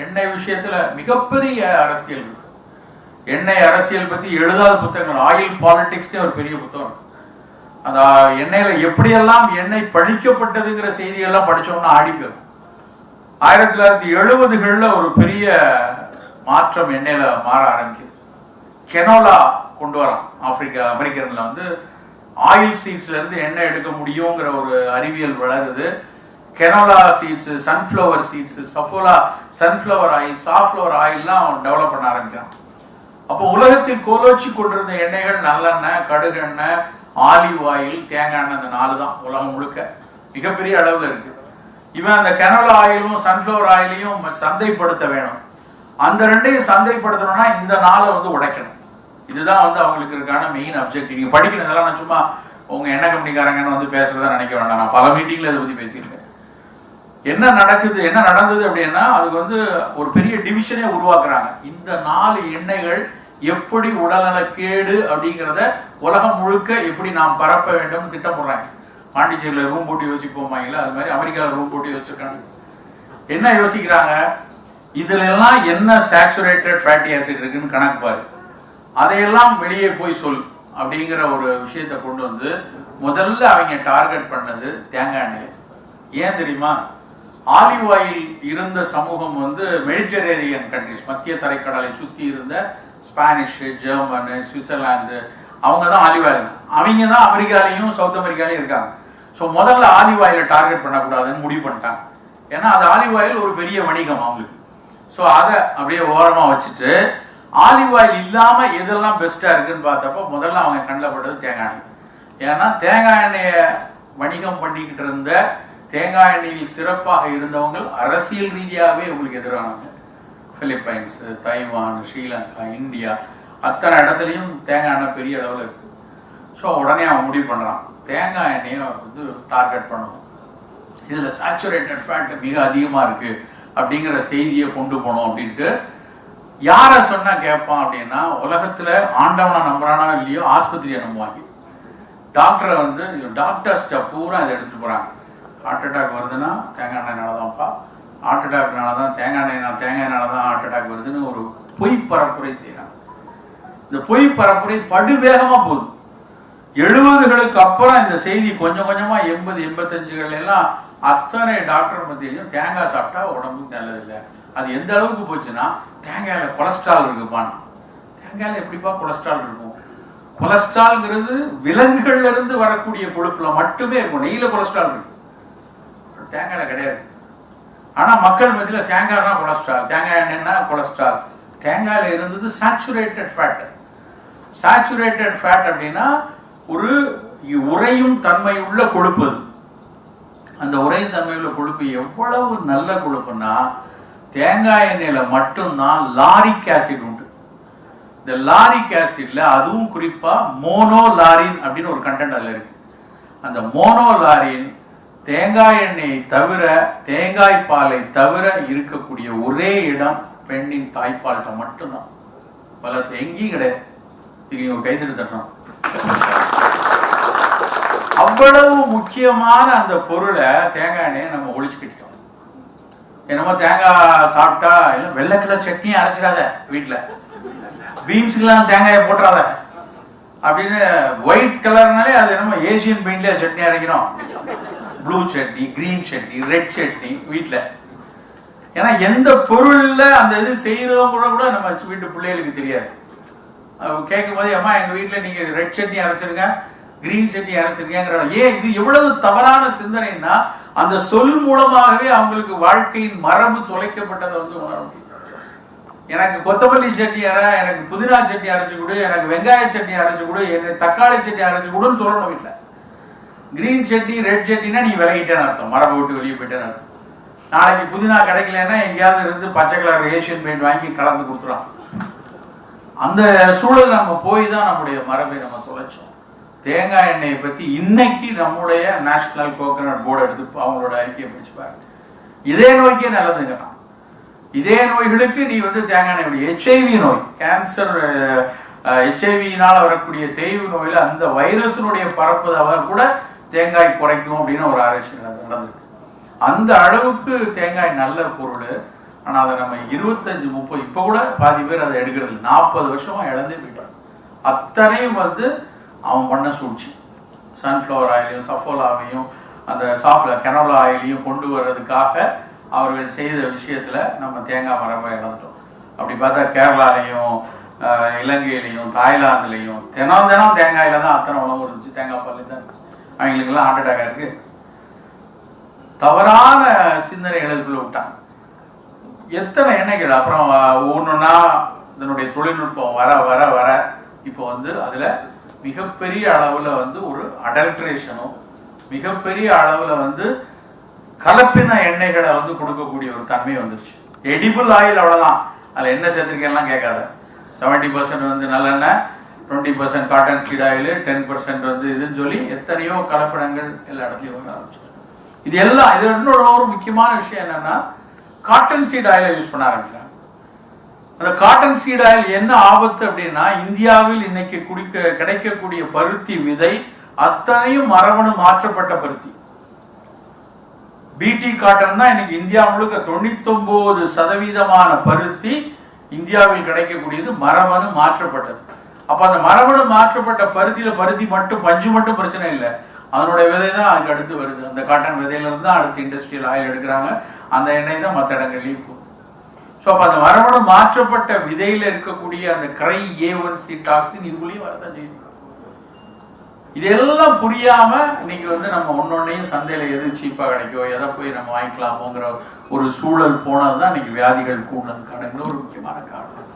எண்ணெய் விஷயத்துல மிகப்பெரிய அரசியல் இருக்கு. எண்ணெய் அரசியல் பத்தி எழுதாத புத்தகங்கள், ஆயில் பாலிடிக்ஸ்னே ஒரு பெரிய புத்தகம். அந்த எண்ணெயில எப்படியெல்லாம் எண்ணெய் பழிக்கப்பட்டதுங்கிற செய்தியெல்லாம் படிச்சோம்னா ஆடிப்போம். 1970களில் ஒரு பெரிய மாற்றம் எண்ணெயில மாற ஆரம்பிக்குது. கெனோலா கொண்டு வரான். அமெரிக்கன்ல வந்து ஆயில் சீட்ஸ்ல இருந்து எண்ணெய் எடுக்க முடியுங்கிற ஒரு அறிவியல் வளருது. Canola seeds, sunflower seeds, sunflower oil, safflower ஆயில்லாம் டெவலப் பண்ண ஆரம்பிக்கிறான். அப்போ உலகத்தில் கோலோச்சி கொண்டிருந்த எண்ணெய்கள் நல்லெண்ணெய், கடுகெண்ணெய், ஆலிவ் ஆயில், தேங்காய் எண்ணெய், அந்த 4 தான் உலகம் முழுக்க மிகப்பெரிய அளவில் இருக்கு. இவன் அந்த கெனோலா ஆயிலும் சன்ஃப்ளவர் ஆயிலையும் சந்தைப்படுத்த வேணும். அந்த 2ஐயும் சந்தைப்படுத்தணும்னா இந்த 4 வந்து உடைக்கணும். இதுதான் வந்து அவங்களுக்கு இருக்கான மெயின் அப்ஜெக்டிவ். நீங்க படிக்கிறதெல்லாம் நான் சும்மா உங்க எண்ணெய் கம்பெனிக்காரங்கன்னு வந்து பேசுறதா நினைக்க வேண்டாம். நான் பல மீட்டிங்ல இதை பத்தி பேசியிருக்கேன். என்ன நடந்தது அப்படின்னா அதுக்கு வந்து ஒரு பெரிய டிவிஷனே உருவாக்குறாங்க. இந்த 4 எண்ணெய்கள் எப்படி உடல்நலக்கேடு அப்படிங்கிறத உலகம் முழுக்க எப்படி நாம் பரப்ப வேண்டும் திட்டம் போடுறாங்க. பாண்டிச்சேரியில் ரூம் போட்டு யோசிப்போமாங்களா, அது மாதிரி அமெரிக்காவில் ரூம் போட்டு யோசிச்சிருக்காங்க. என்ன யோசிக்கிறாங்க, இதுல எல்லாம் என்ன சேச்சுரேட்டட் ஃபேட்டி ஆசிட் இருக்குன்னு கணக்கு பாரு, அதையெல்லாம் வெளியே போய் சொல் அப்படிங்கிற ஒரு விஷயத்தை கொண்டு வந்து முதல்ல அவங்க டார்கெட் பண்ணது தேங்காய் எண்ணெய். ஏன் தெரியுமா? ஆலிவ் ஆயில் இருந்த சமூகம் வந்து மெடிட்டரேனியன் கண்ட்ரிஸ், மத்திய தரைக்கடலை சுற்றி இருந்த ஸ்பானிஷ், ஜெர்மனு, சுவிட்சர்லாந்து, அவங்க தான் ஆலிவ் ஆயில். அவங்க தான் அமெரிக்காலையும் சவுத் அமெரிக்காலையும் இருக்காங்க. ஸோ முதல்ல ஆலிவ் ஆயிலை டார்கெட் பண்ணக்கூடாதுன்னு முடிவு பண்ணிட்டாங்க. ஏன்னா அது ஆலிவ் ஆயில் ஒரு பெரிய வணிகம் அவங்களுக்கு. ஸோ அதை அப்படியே ஓரமாக வச்சுட்டு ஆலிவ் ஆயில் இல்லாமல் எதெல்லாம் பெஸ்ட்டாக இருக்குன்னு பார்த்தப்போ முதல்ல அவங்க கண்ணில் பட்டது தேங்காய் எண்ணெய். ஏன்னா தேங்காய் எண்ணெயை வணிகம் பண்ணிக்கிட்டு இருந்த, தேங்காய் எண்ணெயில் சிறப்பாக இருந்தவங்க அரசியல் ரீதியாகவே உங்களுக்கு எதிரானவங்க. பிலிப்பைன்ஸ், தைவான், ஸ்ரீலங்கா, இந்தியா, அத்தனை இடத்துலையும் தேங்காய் எண்ணெய் பெரிய அளவில் இருக்குது. ஸோ உடனே அவன் முடிவு பண்ணுறான், தேங்காய் எண்ணெயை வந்து டார்கெட் பண்ணணும், இதில் சேச்சுரேட்டட் ஃபேட் மிக அதிகமாக இருக்குது அப்படிங்கிற செய்தியை கொண்டு போனோம் அப்படின்ட்டு. யாரை சொன்னால் கேட்பான் அப்படின்னா, உலகத்தில் ஆண்டவனை நம்புறானா இல்லையோ ஆஸ்பத்திரியை நம்புவாங்க. டாக்டரை வந்து டாக்டர்ஸ்கிட்ட பூரா இதை எடுத்துகிட்டு போகிறாங்க. ஹார்ட் அட்டாக் வருதுன்னா தேங்காய் எண்ணெய்னால தான்ப்பா, ஹார்ட் அட்டாக்னால தான் தேங்காய்னால தான் ஹார்ட் அட்டாக் வருதுன்னு ஒரு பொய் பரப்புரை செய்கிறாங்க. இந்த பொய் பரப்புரை படுவேகமாக போகுது. 70களுக்கு அப்புறம் இந்த செய்தி கொஞ்சம் கொஞ்சமாக 80, 85கள் எல்லாம் அத்தனை டாக்டர் மத்தியிலையும் தேங்காய் சாப்பிட்டா உடம்புக்கு நல்லதில்லை. அது எந்த அளவுக்கு போச்சுன்னா, தேங்காயில் கொலஸ்ட்ரால் இருக்குப்பான்னு. தேங்காயில் எப்படிப்பா கொலஸ்ட்ரால் இருக்கும்? கொலஸ்ட்ரால்ங்கிறது விலங்குகள்ல இருந்து வரக்கூடிய கொழுப்புல மட்டுமே இருக்கும். நெய்யில கொலஸ்ட்ரால் இருக்கு, தேங்காயில கிடையாது. ஆனா மக்கள் மத்தியில் தேங்காய்னா கொலஸ்ட்ரால், தேங்காய் எண்ணெய்னா கொலஸ்ட்ரால். தேங்காயில இருந்தது சேச்சுரேட்டட் ஃபேட். சேச்சுரேட்டட் ஃபேட் அப்படின்னா ஒரு உறையும் தன்மை உள்ள கொழுப்பு. அந்த உறையும் தன்மை உள்ள கொழுப்பு எவ்வளவு நல்ல கொழுப்புன்னா, தேங்காய் எண்ணெயில மட்டும்தான் லாரிக் ஆசிட் உண்டு. இந்த லாரிக் ஆசிட்ல அதுவும் குறிப்பா மோனோலாரின் அப்படின்னு ஒரு கண்டென்ட் அதுல இருக்கு. அந்த மோனோலாரின் தேங்காய் எண்ணெயை தவிர, தேங்காய் பாலை தவிர இருக்கக்கூடிய ஒரே இடம் பெண்ணின் தாய்ப்பால்கிட்ட மட்டும்தான். பல எங்கேயும் கிடையாது. இது ஒரு கைத்தட்டு தட்டணும். அவ்வளவு முக்கியமான அந்த பொருளை தேங்காய் எண்ணெயை நம்ம ஒழிச்சுக்கிட்டோம். என்னமோ தேங்காய் சாப்பிட்டா வெள்ளை கலர் சட்னியை அரைச்சிடாத, வீட்டில் பீன்ஸுக்கெல்லாம் தேங்காயை போட்டுறாத அப்படின்னு. ஒயிட் கலர்னாலே அது என்னமோ ஏசியன் பெயிண்ட்ல சட்னி அரைக்கிறோம். Blue chutney, green chutney, red chutney வீட்டில். ஏன்னா எந்த பொருள்ல அந்த இது செய்யறதும் கூட நம்ம வீட்டு பிள்ளைகளுக்கு தெரியாது. கேட்கும் போது, அம்மா எங்க வீட்டில் நீங்க ரெட் சட்னி அரைச்சிருங்க, கிரீன் சட்னி அரைச்சிருக்கேங்கிற. ஏன் இது எவ்வளவு தவறான சிந்தனைன்னா, அந்த சொல் மூலமாகவே அவங்களுக்கு வாழ்க்கையின் மரபு தொலைக்கப்பட்டதை வந்து உணர முடியும். எனக்கு கொத்தமல்லி சட்னி அரை, எனக்கு புதினா சட்னி அரைச்சு கொடு, எனக்கு வெங்காய சட்னி அரைச்சு கொடு, எனக்கு தக்காளி சட்னி அரைச்சு கொடுன்னு சொல்லணும் வீட்டில். கிரீன் சட்னி, ரெட் சட்னினா நீ விலகிட்டேன்னு அர்த்தம், மரபை விட்டு வெளியே போயிட்டேன்னு அர்த்தம். நாளைக்கு புதினா கிடைக்கலன்னா எங்கேயாவது இருந்து பச்சை கலர் ஏசியன் பெயிண்ட் வாங்கி கலந்து கொடுத்துருவான். அந்த சூழல் நம்ம போய் தான் நம்முடைய மரபை நம்ம தொலைச்சோம். தேங்காய் எண்ணெயை பற்றி இன்னைக்கு நம்முடைய நேஷனல் கோகனட் போர்டு எடுத்து அவங்களோட அறிக்கையை பிடிச்சு பாருங்க. இதே நோய்க்கே நல்லதுங்க. இதே நோய்களுக்கு நீ வந்து தேங்காய் எண்ணெய், HIV நோய், கேன்சர், HIV வரக்கூடிய தேய்வு நோயில அந்த வைரஸினுடைய பரப்புதை கூட தேங்காய் குறைக்கும் அப்படின்னு ஒரு ஆராய்ச்சி நடந்திருக்கு. அந்த அளவுக்கு தேங்காய் நல்ல பொருள். ஆனால் அதை நம்ம 25-30 இப்போ கூட பாதி பேர் அதை எடுக்கிறது 40 வருஷமாக இழந்தே போயிட்டான். அத்தனையும் வந்து அவன் பண்ண சூழ்ச்சி. சன்ஃப்ளவர் ஆயிலையும் சஃபோலாவையும் அந்த கெனோலா ஆயிலையும் கொண்டு வர்றதுக்காக அவர்கள் செய்த விஷயத்தில் நம்ம தேங்காய் மரபை இழந்துட்டோம். அப்படி பார்த்தா கேரளாலையும் இலங்கையிலையும் தாய்லாந்துலையும் தினம் தேங்காயில தான் அத்தனை உணவு இருந்துச்சு, தேங்காய் பால் தான் இருந்துச்சு. அவங்களுக்கெல்லாம் ஹார்ட் அட்டாக் இருக்கு. தவறான சிந்தனைகளுக்குள்ள விட்டாங்க. எத்தனை எண்ணெய்கள் அப்புறம் ஒன்றுன்னா இதனுடைய தொழில்நுட்பம் வர வர வர இப்போ வந்து அதில் மிகப்பெரிய அளவில் வந்து ஒரு அடல்ட்ரேஷனும் மிகப்பெரிய அளவில் வந்து கலப்பின எண்ணெய்களை வந்து கொடுக்கக்கூடிய ஒரு தன்மை வந்துருச்சு. எடிபிள் ஆயில் அவ்வளோதான், அதில் என்ன சேர்த்துருக்கேன்லாம் கேட்காத. 70% வந்து நல்லெண்ணெய், 20% காட்டன் சீட் ஆயில், 10% வந்து இதுன்னு சொல்லி எத்தனையோ கலப்படங்கள் எல்லா இடத்துலையும் வர ஆரம்பிச்சு. இது எல்லாம் இது இன்னொரு ஒரு முக்கியமான விஷயம் என்னன்னா, காட்டன் சீட் ஆயிலை யூஸ் பண்ண ஆரம்பிக்கிறாங்க. அந்த காட்டன் சீட் ஆயில் என்ன ஆபத்து அப்படின்னா, இந்தியாவில் இன்னைக்கு கிடைக்கக்கூடிய பருத்தி விதை அத்தனையும் மரபணு மாற்றப்பட்ட பருத்தி. பிடி காட்டன் தான் இன்னைக்கு இந்தியா முழுக்க 99% பருத்தி இந்தியாவில் கிடைக்கக்கூடியது மரபணு மாற்றப்பட்டது. அப்ப அந்த மரபணு மாற்றப்பட்ட பருத்தி மட்டும் பஞ்சு மட்டும் பிரச்சனை இல்லை, அதனுடைய விதை தான் அதுக்கு அடுத்து வருது. அந்த காட்டன் விதையில இருந்து தான் அடுத்து இண்டஸ்ட்ரியல் ஆயில் எடுக்கிறாங்க. அந்த எண்ணெய் தான் மற்ற இடங்கள்லையும் போகுது. ஸோ அப்போ அந்த மரபணு மாற்றப்பட்ட விதையில இருக்கக்கூடிய அந்த கிரை A1C டாக்ஸின் இதுக்குள்ளேயும் வரதான் செய்யும். இதெல்லாம் புரியாம இன்னைக்கு வந்து நம்ம ஒன்னொன்னையும் சந்தையில எது சீப்பா கிடைக்கோ எதை போய் நம்ம வாங்கிக்கலாமோங்கிற ஒரு சூழல் போனதுதான் இன்னைக்கு வியாதிகள் கூடுனதுக்கான இன்னொரு முக்கியமான காரணம்.